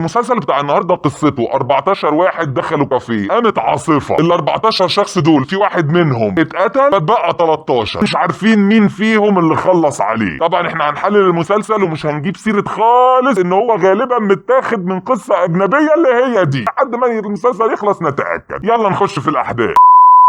المسلسل بتاع النهارده قصته 14 واحد دخلوا كافيه، قامت عاصفه. ال 14 شخص دول في واحد منهم اتقتل، فبقى 13 مش عارفين مين فيهم اللي خلص عليه. طبعا احنا هنحلل المسلسل ومش هنجيب سيره خالص ان هو غالبا متاخد من قصه اجنبيه اللي هي دي، لحد ما المسلسل يخلص نتاكد. يلا نخش في الاحداث.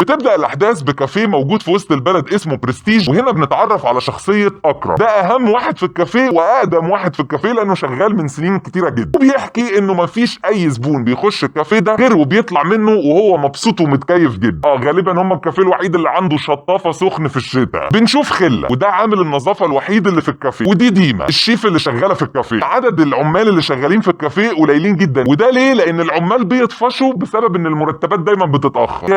بتبدأ الأحداث بكافيه موجود في وسط البلد اسمه برستيج، وهنا بنتعرف على شخصية أكرم. ده أهم واحد في الكافيه وأقدم واحد في الكافيه لأنه شغال من سنين كتيرة جدا، وبيحكي إنه مفيش أي زبون بيخش الكافيه ده غير وبيطلع منه وهو مبسوط ومتكيف جدا. غالبا هم الكافيه الوحيد اللي عنده شطافة سخن في الشتاء. بنشوف خلة، وده عامل النظافة الوحيد اللي في الكافيه، ودي ديما الشيف اللي شغالة في الكافيه. عدد العمال اللي شغالين في الكافيه قليلين جدا، وده ليه؟ لأن العمال بيطفشوا بسبب إن المرتبات دايما بتتأخر.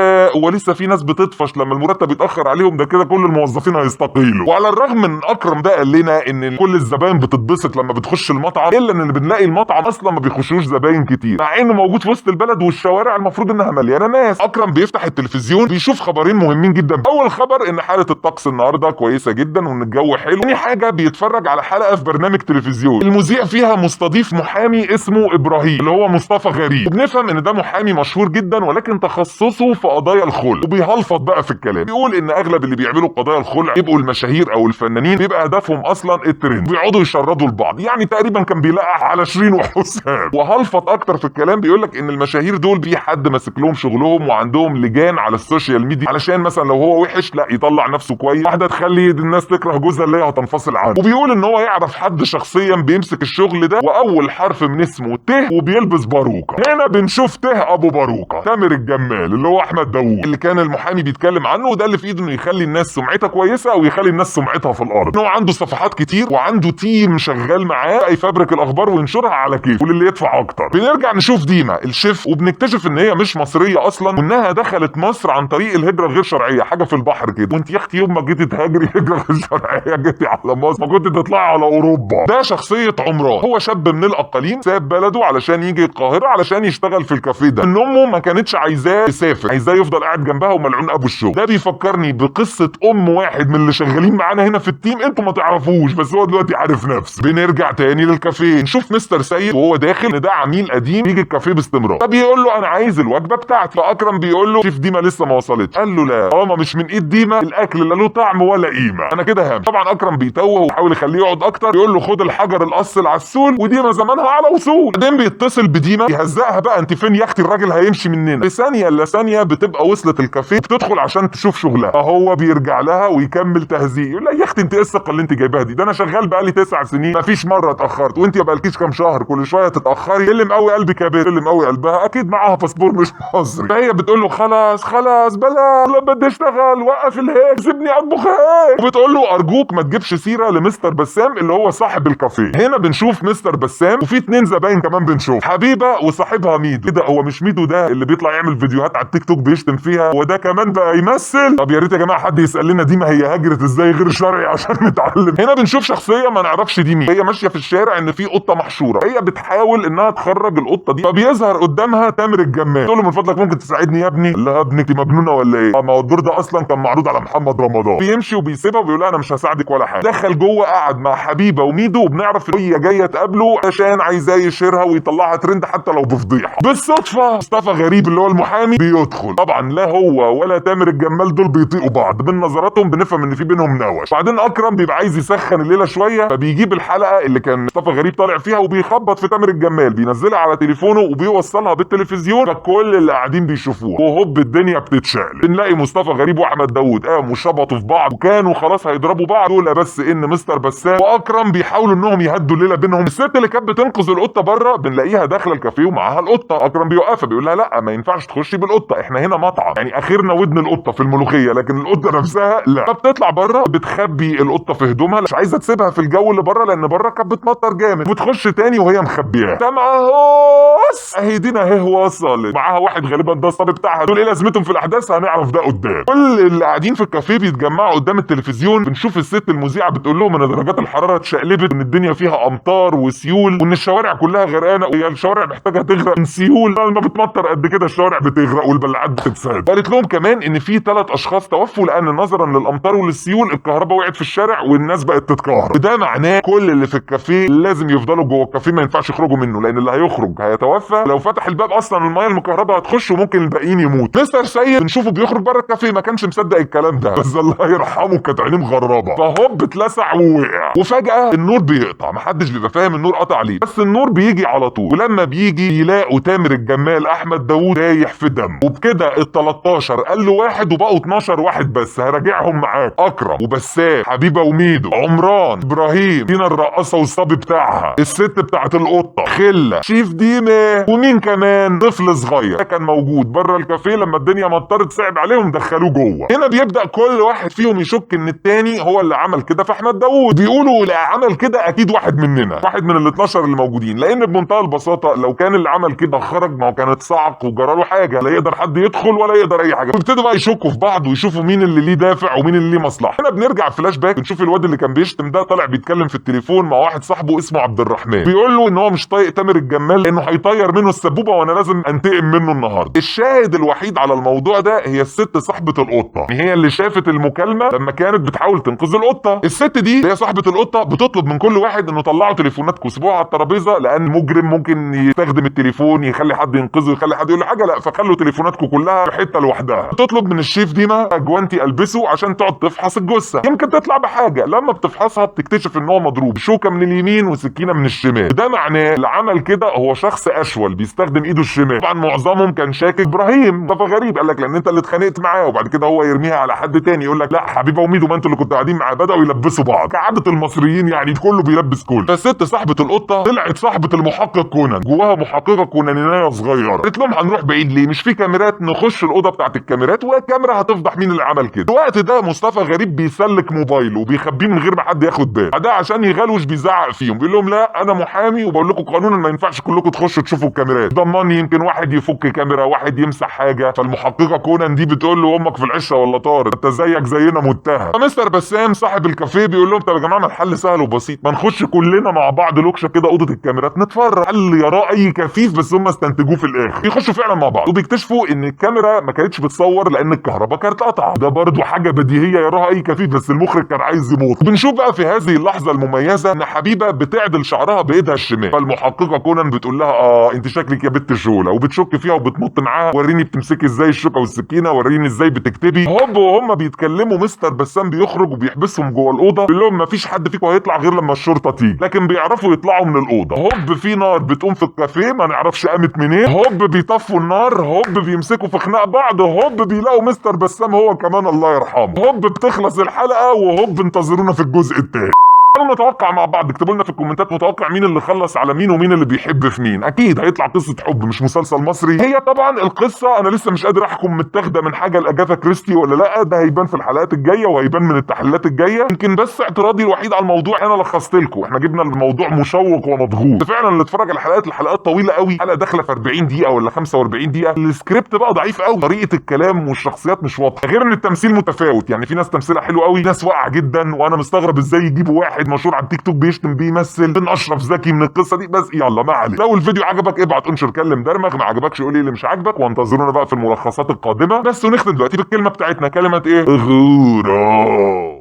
ولسه في ناس بتطفش لما المرتب يتاخر عليهم، ده كده كل الموظفين هيستقيلوا. وعلى الرغم من اكرم ده قال لنا ان كل الزباين بتتبسط لما بتخش المطعم، الا ان بنلاقي المطعم اصلا ما بيخشوش زباين كتير، مع انه موجود في وسط البلد والشوارع المفروض انها مليانه ناس. اكرم بيفتح التلفزيون بيشوف خبرين مهمين جدا. اول خبر ان حاله الطقس النهارده كويسه جدا وان الجو حلو. ثاني حاجه بيتفرج على حلقه في برنامج تلفزيون، المذيع فيها مستضيف محامي اسمه ابراهيم اللي هو مصطفى غريب، وبنفهم ان ده محامي مشهور جدا ولكن تخصصه في قضايا الخلع، وبيهلفط بقى في الكلام. بيقول ان اغلب اللي بيعملوا قضايا الخلع يبقوا المشاهير او الفنانين، بيبقى هدفهم اصلا الترند، بيقعدوا يشردوا لبعض. يعني تقريبا كان بيلقح على شيرين وحسام. وهلفط اكتر في الكلام، بيقول لك ان المشاهير دول في حد ماسك لهم شغلهم وعندهم لجان على السوشيال ميديا علشان مثلا لو هو وحش لا يطلع نفسه كويس، واحده تخلي الناس تكره جوزها اللي هي هتنفصل عنه. وبيقول ان هو يعرف حد شخصيا بيمسك الشغل ده، واول حرف من اسمه ت، وبيلبس باروكه. هنا بنشوف ته ابو باروكه تامر الجمال اللي هو احمد داوود اللي كان المحامي بيتكلم عنه، وده اللي في ايده انه يخلي الناس سمعتها كويسه او يخلي الناس سمعتها في الارض. انه عنده صفحات كتير وعنده تيم شغال معاه يفبرك الاخبار وينشرها على كيف وللي يدفع اكتر. بنرجع نشوف ديما الشيف، وبنكتشف ان هي مش مصريه اصلا، وانها دخلت مصر عن طريق الهجره الغير شرعيه، حاجه في البحر كده. وانت يا اختي يوم ما جيتي تهاجري هجره غير شرعيه جيتي على مصر، ما كنت تطلعي على اوروبا. ده شخصيه عمران، هو شاب من الاقاليم ساب بلده علشان يجي القاهره علشان يشتغل في الكافيه ده. ان امه ما كانتش عايزاه يسافر، عايزاه يفضل قاعد جنبها وملعون ابو الشغل. ده بيفكرني بقصه واحد من اللي شغالين معانا هنا في التيم، انتوا ما تعرفوش بس هو دلوقتي عارف نفسه. بنرجع تاني للكافيه، نشوف مستر سيد وهو داخل، ان ده عميل قديم يجي الكافيه باستمرار. طب يقول له انا عايز الوجبه بتاعتي، فاكرم بيقول له شيف ديما لسه ما وصلتش. قال له لا، طالما مش من ايد ديما الاكل لا له طعم ولا قيمه، انا كده هم. طبعا اكرم بيتوه ويحاول يخليه يقعد اكتر، يقول له خد الحجر القص العسول، وديما زمانها على وصول. بعدين بيتصل بديما يهزقها بقى، انت فين يا اختي الراجل هيمشي مننا. في ثانيه الا ثانيه بتبقى وصلت الكافيه، بتدخل عشان تشوف شغلها، فهو بيرجع لها ويكمل تهزيق، يقول لها يا اختي انت ايه الثقه اللي انت جايباها دي؟ ده انا شغال بقالي 9 سنين مفيش مره اتاخرت، وانت ما بقالكيش كام شهر كل شويه تتاخري. اللي مقوي قلبك يا بنت، اللي مقوي قلبها اكيد معاها باسبور مش مصري. فهي بتقول له خلاص خلاص بلا بدي اشتغل، وقف الهيك سيبني اطبخ هيك. وبتقول له ارجوك ما تجيبش سيره لمستر بسام اللي هو صاحب الكافيه. هنا بنشوف مستر بسام وفي 2 زباين كمان، بنشوف حبيبه وصاحبها ميدو. كده هو مش ميدو ده اللي بيطلع يعمل فيديوهات على التيك توك بيشتم فيها، وده كمان بقى يمثل؟ طب يا ريت يا جماعه حد يسال لنا دي ما هي هاجرت ازاي غير شرعي عشان نتعلم. هنا بنشوف شخصيه ما نعرفش دي مين، هي ماشيه في الشارع ان في قطه محشوره، هي بتحاول انها تخرج القطه دي، فبيظهر قدامها تامر الجمال. تقول له من فضلك ممكن تساعدني يا ابني؟ لا ابنك دي مجنونه ولا ايه؟ ما هو الدور ده اصلا كان معروض على محمد رمضان. بيمشي وبيسيبها وبيقول لها انا مش هساعدك ولا حاجه. دخل جوه قعد مع حبيبه وميدو، وبنعرف ان هي جايه تقابله عشان عايزاه يشيرها ويطلعها ترند حتى لو بفضيحه. بالصدفه مصطفى غريب اللي هو المحامي بيدخل، طبعا لا هو ولا تامر الجمال دول بيطيقوا بعض، من نظراتهم بنفهم ان في بينهم نوش. بعدين اكرم بيبقى عايز يسخن الليله شويه، فبيجيب الحلقه اللي كان مصطفى غريب طالع فيها وبيخبط في تامر الجمال، بينزلها على تليفونه وبيوصلها بالتلفزيون، فكل اللي قاعدين بيشوفوها، وهوب الدنيا بتتشقلب. بنلاقي مصطفى غريب واحمد داوود قاموا شبطوا في بعض وكانوا خلاص هيضربوا بعض، لولا بس ان مستر بسام واكرم بيحاولوا انهم يهدوا الليله بينهم. الست اللي كانت بتنقذ القطه بره بنلاقيها داخله الكافيه ومعاها القطه، اكرم بيوقفها بيقول لها لا ما ينفعش تخشي بالقطه، احنا هنا مطعم، يعني اخرنا ودن القطه في الملوخيه لكن القطه نفسها لا. فبتطلع بره بتخبي القطه في هدومها، مش عايزه تسيبها في الجو اللي بره لان بره كانت بتمطر جامد، وتخش تاني وهي مخبياها. معاهوس اهي دينا اهي وصلت، معاها واحد غالبا ده الصبي بتاعها. دول ايه لازمتهم في الاحداث؟ هنعرف ده قدام. كل اللي قاعدين في الكافيه بيتجمعوا قدام التلفزيون. بنشوف الست المذيعه بتقول لهم ان درجات الحراره اتشقلبت، وان الدنيا فيها امطار وسيول، وان الشوارع كلها غرقانه، وهي الشوارع محتاجه تغرق من سيول. لما بتمطر قد كده الشوارع بتغرق والبلاعات بتتسد. قالت قالت لهم كمان ان في 3 اشخاص توفوا لان نظرا للامطار وللسيول الكهرباء وقعت في الشارع والناس بقت تتكهرب. وده معناه كل اللي في الكافيه لازم يفضلوا جوه الكافيه، ما ينفعش يخرجوا منه، لان اللي هيخرج هيتوفى، لو فتح الباب اصلا الميه المكهرباء هتخش وممكن الباقيين يموت. مستر سيد بنشوفه بيخرج بره الكافيه ما كانش مصدق الكلام ده، بس الله يرحمه كانت عينيه مغربه، فهوب اتلسع ووقع. وفجاه النور بيقطع، محدش بيبقى فاهم النور قطع ليه، بس النور بيجي على طول. ولما بيجي يلاقوا تامر الجمال احمد داوود رايح في دم. وبكده ال 13 قال له واحد وبقوا 12 واحد بس. هراجعهم معاك: اكرم وبسام، حبيبه وميدو، عمران، ابراهيم، دينا الرقاصه والصبي بتاعها، الست بتاعت القطه، خله، شيف ديمه، ومين كمان؟ طفل صغير كان موجود بره الكافيه لما الدنيا مطرت، صعب عليهم دخلوه جوه. هنا بيبدا كل واحد فيهم يشك ان التاني هو اللي عمل كده في احمد داوود. بيقولوا لا عمل كده اكيد واحد مننا، واحد من ال 12 اللي موجودين، لان بمنتهى البساطه لو كان اللي عمل كده خرج ما هو كانت صعق وجراله حاجه، لا يقدر حد يدخل ولا يقدر اي حاجه. ويبتدوا بقى يشكوا في بعض ويشوفوا مين اللي ليه دافع ومين اللي ليه مصلحه. هنا بنرجع فلاش باك، بنشوف الواد اللي كان بيشتم ده طالع بيتكلم في التليفون مع واحد صاحبه اسمه عبد الرحمن، بيقول له ان هو مش طايق تامر الجمال لانه هيطير منه السبوبه وانا لازم انتقم منه النهارده. الشاهد الوحيد على الموضوع ده هي الست صاحبه القطه، هي اللي شافت المكالمه لما كانت بتحاول تنقذ القطه. الست دي هي صاحبه القطه بتطلب من كل واحد انه طلعوا تليفوناتكم وسيبوها على الترابيزه، لان مجرم ممكن يستخدم التليفون يخلي حد ينقذه يخلي حد يقول له حاجه، لا فخلوا تليفوناتكم كلها في حته لوحدها. تطلب من الشيف ديما جوانتي البسه عشان تقعد تفحص الجثه، يمكن تطلع بحاجه. لما بتفحصها بتكتشف ان هو مضروب شوكه من اليمين وسكينه من الشمال. ده معناه اللي عمل كده هو شخص اشول بيستخدم ايده الشمال. طبعا معظمهم كان شاكك ابراهيم، ده غريب، قال لك لان انت اللي اتخانقت معاه، وبعد كده هو يرميها على حد تاني يقول لك لا حبيبه وميدو ما انتوا اللي كنتوا قاعدين معاه. بداوا يلبسوا بعض كعاده المصريين، يعني كله بيلبس كل. فالست صاحبه القطه طلعت صاحبه المحقق كونان، جواها محققه كونانيه صغيره. قالت لهم هنروح بعيد ليه؟ مش في كاميرات؟ نخش الاوضه بتاعت الكاميرات والكاميرا هتفضح مين اللي عمل كده. الوقت ده مصطفى غريب بيسلك موبايله وبيخبيه من غير ما حد ياخد باله، ده عشان يغلوش بيزعق فيهم، بيقول لهم لا انا محامي وبقول لكم قانونا ما ينفعش كلكم تخشوا تشوفوا الكاميرات، ضمني يمكن واحد يفك كاميرا واحد يمسح حاجه. فالمحققه كونان دي بتقول له امك في العشه ولا طارت، انت زيك زينا متهم. فمستر بسام صاحب الكافيه بيقول لهم طب يا جماعه ما الحل سهل وبسيط، ما نخش كلنا مع بعض لوكشه كده اوضه الكاميرات نتفرج. حل يراه اي كفيف بس هم استنتجوه في الاخر. يخشوا فعلا مع بعض وبيكتشفوا ان الكاميرا ما كانتش بتصور لان الكهرباء كانت قطعه، ده برضو حاجه بديهيه يراها اي كفيف بس المخرج كان عايز يموت. بنشوف بقى في هذه اللحظه المميزه ان حبيبه بتعدل شعرها بايدها الشمال، فالمحققه كونان بتقول لها انت شكلك يا بنت شوله، وبتشك فيها وبتنط معاها وريني بتمسكي ازاي الشوكه والسكينه، وريني ازاي بتكتبي. هوب وهم بيتكلموا مستر بسام بيخرج وبيحبسهم جوه الاوضه، بيقول لهم مفيش حد فيكم هيطلع غير لما الشرطه تيجي، لكن بيعرفوا يطلعوا من الاوضه. هوب في نار بتقوم في الكافيه ما نعرفش قامت منين، هوب بيطفوا النار، هوب بيمسكوا في خناق بعض، هوب بيلاقوا مستر بسام هو كمان الله يرحمه، هوب بتخلص الحلقه، وهوب انتظرونا في الجزء الثاني. تعالوا نتوقع مع بعض، اكتبوا لنا في الكومنتات متوقع مين اللي خلص على مين ومين اللي بيحب في مين. اكيد هيطلع قصه حب مش مسلسل مصري. هي طبعا القصه انا لسه مش قادر احكم متاخده من حاجه لاجاثا كريستي ولا لا، ده هيبان في الحلقات الجايه وهيبان من التحليلات الجايه. يمكن بس اعتراضي الوحيد على الموضوع انا لخصت لكم، احنا جبنا الموضوع مشوق ومضغوط فعلا. اللي اتفرج على الحلقات طويله قوي، حلقه داخله في 40 دقيقه ولا 45 دقيقه، السكريبت بقى ضعيف قوي، طريقه الكلام والشخصيات مش واضحه، غير ان التمثيل متفاوت، يعني في ناس تمثيلها حلو قوي، ناس واقعه جدا، وانا مستغرب ازاي يجيبوا واحد مشهور على التيك توك بيشتم بيمثل بن اشرف زكي من القصه دي. بس يلا ما علينا، لو الفيديو عجبك ابعت انشر كلم درمغ، ما عجبكش قول لي اللي مش عاجبك، وانتظرونا بقى في الملخصات القادمه. بس ونختم دلوقتي بالكلمه بتاعتنا، كلمه ايه؟ غوره.